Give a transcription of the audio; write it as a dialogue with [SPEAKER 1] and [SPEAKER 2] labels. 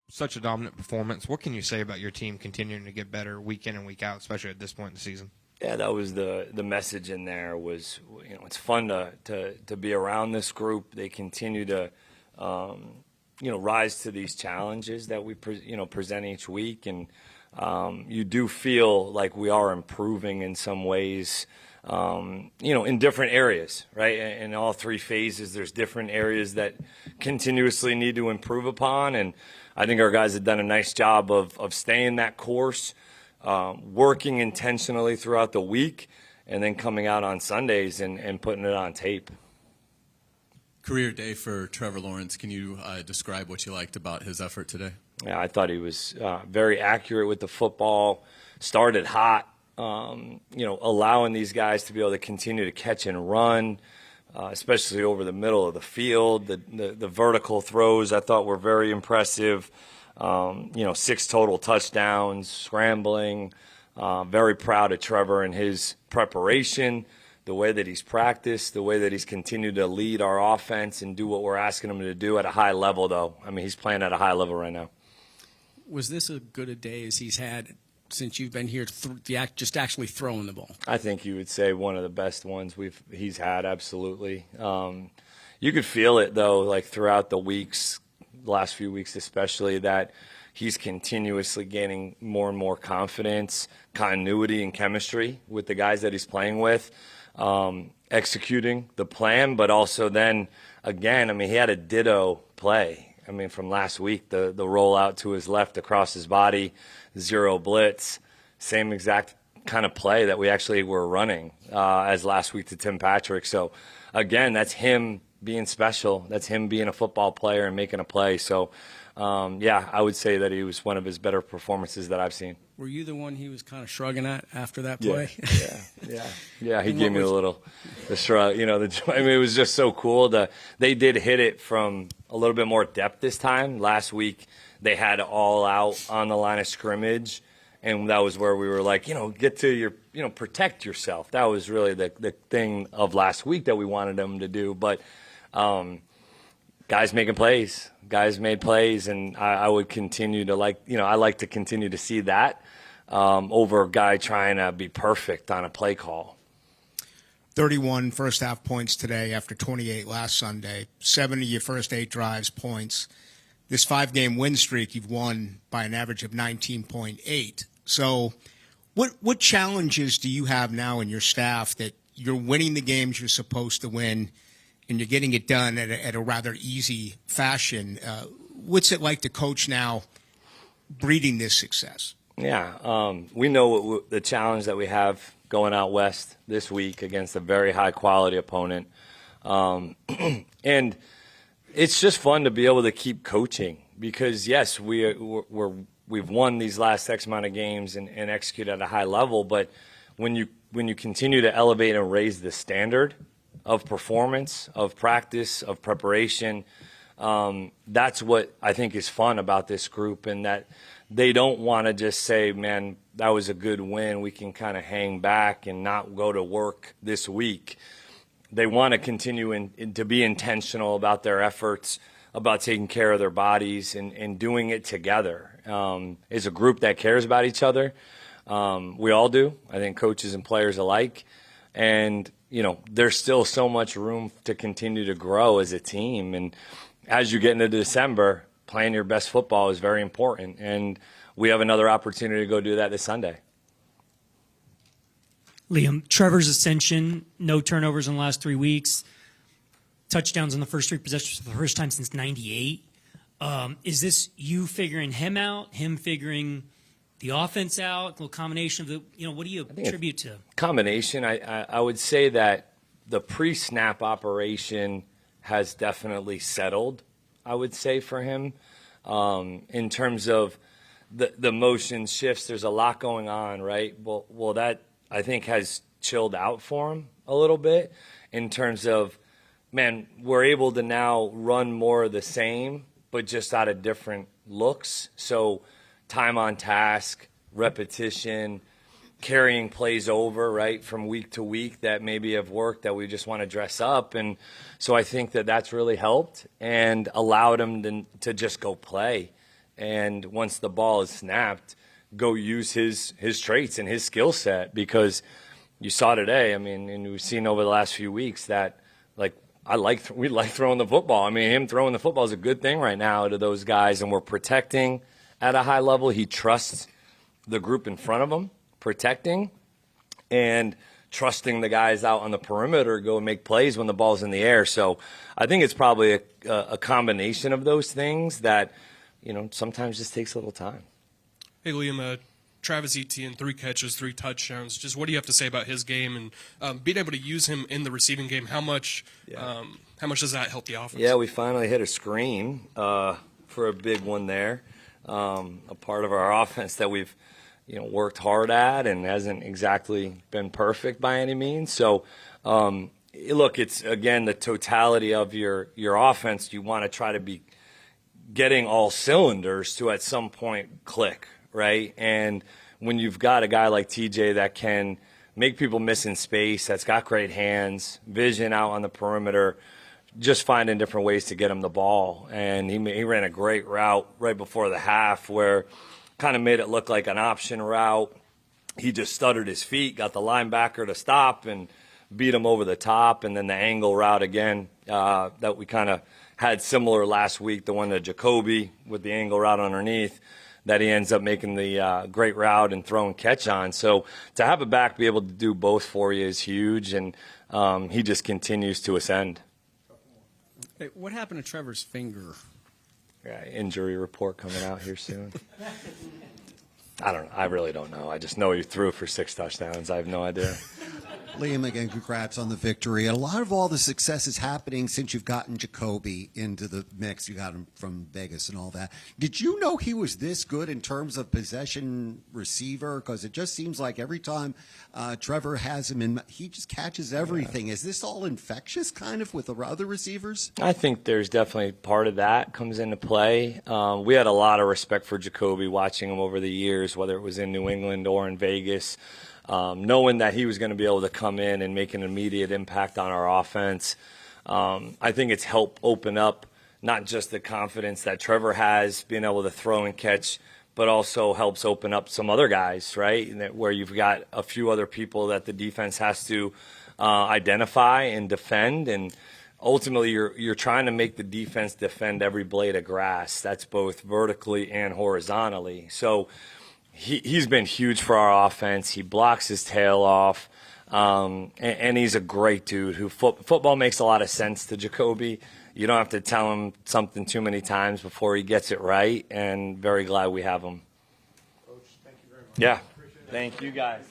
[SPEAKER 1] such a dominant performance. What can you say about your team continuing to get better week in and week out, especially at this point in the season?
[SPEAKER 2] Yeah, that was the message in there was, it's fun to be around this group. They continue to, rise to these challenges that we, present each week. And you do feel like we are improving in some ways, in different areas, right? In all three phases, there's different areas that continuously need to improve upon. And I think our guys have done a nice job of staying that course, working intentionally throughout the week, and then coming out on Sundays and putting it on tape.
[SPEAKER 3] Career day for Trevor Lawrence. Can you describe what you liked about his effort today?
[SPEAKER 2] Yeah, I thought he was very accurate with the football, started hot, allowing these guys to be able to continue to catch and run, especially over the middle of the field. The vertical throws I thought were very impressive. 6 total touchdowns, scrambling. Very proud of Trevor and his preparation, the way that he's practiced, the way that he's continued to lead our offense and do what we're asking him to do at a high level, though. I mean, he's playing at a high level right now.
[SPEAKER 4] Was this as good a day as he's had since you've been here, just actually throwing the ball?
[SPEAKER 2] I think you would say one of the best ones he's had, absolutely. You could feel it, though, like throughout the weeks, last few weeks especially, that he's continuously gaining more and more confidence, continuity, and chemistry with the guys that he's playing with, executing the plan, but also then, again, I mean, he had a ditto play. I mean, from last week, the rollout to his left across his body, 0 blitz, same exact kind of play that we actually were running as last week to Tim Patrick. So, again, that's him being special. That's him being a football player and making a play. So, I would say that he was one of his better performances that I've seen.
[SPEAKER 4] Were you the one he was kind of shrugging at after that play?
[SPEAKER 2] Yeah. He gave me the shrug. It was just so cool. They did hit it from a little bit more depth this time. Last week they had all out on the line of scrimmage, and that was where we were like, get to your, protect yourself. That was really the thing of last week that we wanted them to do. But guys making plays. Guys made plays, and I would continue to I like to continue to see that over a guy trying to be perfect on a play call.
[SPEAKER 5] 31 first-half points today after 28 last Sunday. 7 of your first 8 drives, points. This 5-game win streak, you've won by an average of 19.8. So what challenges do you have now in your staff that you're winning the games you're supposed to win and you're getting it done at a rather easy fashion? What's it like to coach now breeding this success?
[SPEAKER 2] Yeah, we know the challenge that we have going out west this week against a very high-quality opponent. And it's just fun to be able to keep coaching because, yes, we've won these last X amount of games and execute at a high level, but when you continue to elevate and raise the standard of performance, of practice, of preparation, that's what I think is fun about this group, and that they don't want to just say, man, that was a good win, we can kind of hang back and not go to work this week. They want to continue to be intentional about their efforts, about taking care of their bodies and doing it together. It's a group that cares about each other. We all do, I think coaches and players alike. And, there's still so much room to continue to grow as a team. And as you get into December, playing your best football is very important. And we have another opportunity to go do that this Sunday.
[SPEAKER 6] Liam, Trevor's ascension, no turnovers in the last 3 weeks, touchdowns in the first 3 possessions for the first time since '98. Is this you figuring him out, him figuring the offense out, a little combination of what do you attribute to?
[SPEAKER 2] Combination. I would say that the pre-snap operation has definitely settled, I would say, for him. In terms of the motion shifts, there's a lot going on, right? Well, that I think has chilled out for him a little bit in terms of, man, we're able to now run more of the same, but just out of different looks. So time on task, repetition, carrying plays over, right, from week to week that maybe have worked that we just want to dress up. And so I think that that's really helped and allowed him to just go play and once the ball is snapped, go use his traits and his skill set, because you saw today, I mean, and we've seen over the last few weeks that, like, we like throwing the football. I mean, him throwing the football is a good thing right now to those guys, and we're protecting at a high level. He trusts the group in front of him, protecting, and trusting the guys out on the perimeter to go and make plays when the ball's in the air. So I think it's probably a combination of those things that, you know, sometimes just takes a little time.
[SPEAKER 7] Hey, Liam, Travis Etienne, 3 catches, 3 touchdowns. Just what do you have to say about his game and being able to use him in the receiving game? How much does that help the offense?
[SPEAKER 2] Yeah, we finally hit a screen for a big one there, a part of our offense that we've worked hard at and hasn't exactly been perfect by any means. So, look, it's, again, the totality of your offense. You want to try to be getting all cylinders to at some point click, right? And when you've got a guy like TJ that can make people miss in space, that's got great hands, vision out on the perimeter, just finding different ways to get him the ball. And he ran a great route right before the half where kind of made it look like an option route. He just stuttered his feet, got the linebacker to stop and beat him over the top. And then the angle route again that we kind of had similar last week, the one to Jacoby with the angle route underneath, that he ends up making the great route and throw and catch on. So to have a back be able to do both for you is huge, and he just continues to ascend.
[SPEAKER 4] Hey, what happened to Trevor's finger?
[SPEAKER 2] Yeah, injury report coming out here soon. I don't know. I really don't know. I just know he threw for 6 touchdowns. I have no idea.
[SPEAKER 8] Liam, again, congrats on the victory. And a lot of all the success is happening since you've gotten Jacoby into the mix. You got him from Vegas and all that. Did you know he was this good in terms of possession receiver? Because it just seems like every time Trevor has him in, he just catches everything. Is this all infectious kind of with the other receivers?
[SPEAKER 2] I think there's definitely part of that comes into play. We had a lot of respect for Jacoby watching him over the years, whether it was in New England or in Vegas. Knowing that he was going to be able to come in and make an immediate impact on our offense. I think it's helped open up not just the confidence that Trevor has, being able to throw and catch, but also helps open up some other guys, right, where you've got a few other people that the defense has to identify and defend. And ultimately, you're trying to make the defense defend every blade of grass. That's both vertically and horizontally. So he's been huge for our offense. He blocks his tail off, and he's a great dude. Football makes a lot of sense to Jacoby. You don't have to tell him something too many times before he gets it right, and very glad we have him.
[SPEAKER 1] Coach, thank you very much.
[SPEAKER 2] Yeah. Thank you, guys.